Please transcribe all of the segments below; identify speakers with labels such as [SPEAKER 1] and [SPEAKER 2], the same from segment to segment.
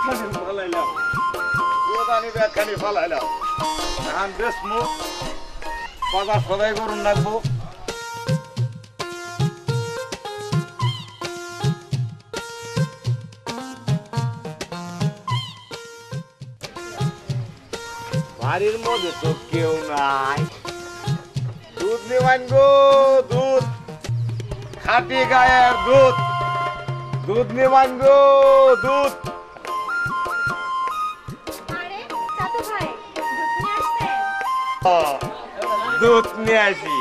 [SPEAKER 1] ফালাইলাম দুধ আনি ব্যাগখানি ফালাইলাম এখন বেশ মুখ বাজার সদাই করুন রাখবো বাড়ির মধ্যে তো কেউ নাই দুধ নিবান গো দুধ খাঁটি গায়ের দুধ দুধ নিবান গো দুধ দুধ নিয়ে আসি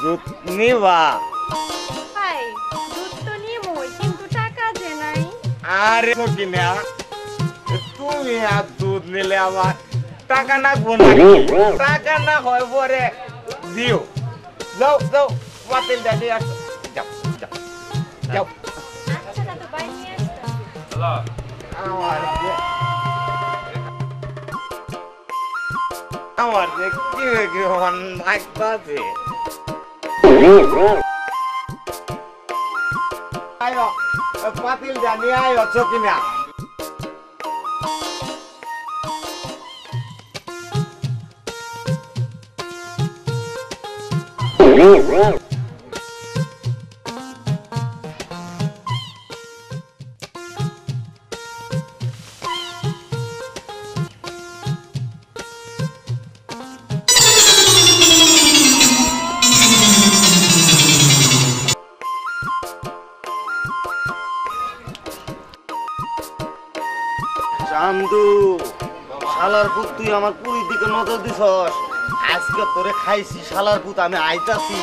[SPEAKER 1] দুধ নিবা আরে কিনা তুমি আর দুধ নিলে আমার টাকা না টাকা না হয় পরে দিও যাও যাও পাতিল দাদি আসো যাও যাও যাও আমার যে কি লাগতাছে আয়ো পাতিল জানি আয়ো চকিনা চান্দু শালার পুত তুই আমার পুরীর দিকে নজর দিছস আজকে তোরে খাইছি শালার পুত আমি আইতাছি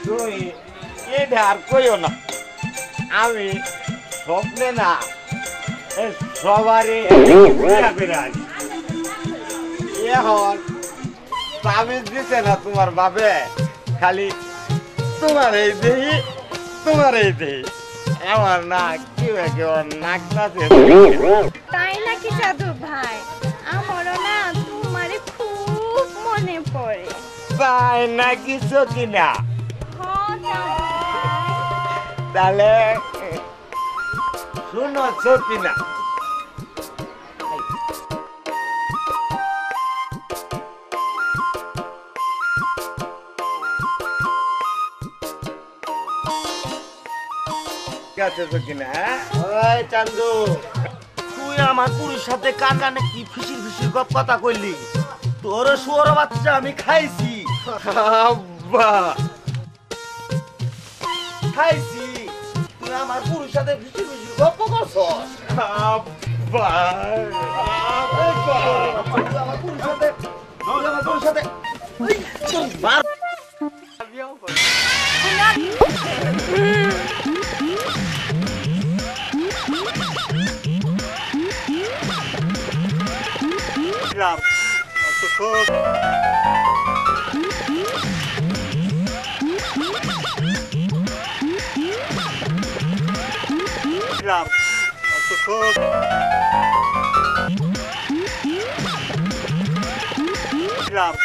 [SPEAKER 1] তুই এটা আর কইও না আমি স্বপ্নে না সবারই এখন তাবিজ দিছে না তোমার বাপে খালি তোমার এই দেহি তোমার এই দেহি আমার না কি নাক নাচে
[SPEAKER 2] তাই নাকি সাধু ভাই আমারও না তোমারে খুব মনে পড়ে
[SPEAKER 1] তাই নাকি সকিনা তাহলে শুনো সকিনা চান্দু তুই আমার পুরুষ সাথে কান কানে কি ফিসির ফিসির গপ কথা কইলি তোর শুয়োর বাচ্চা আমি খাইছি খাইছি তুই আমার পুরুষ সাথে ফিসির ফিসির গপ করছস আমার পুরুষ সাথে Islam.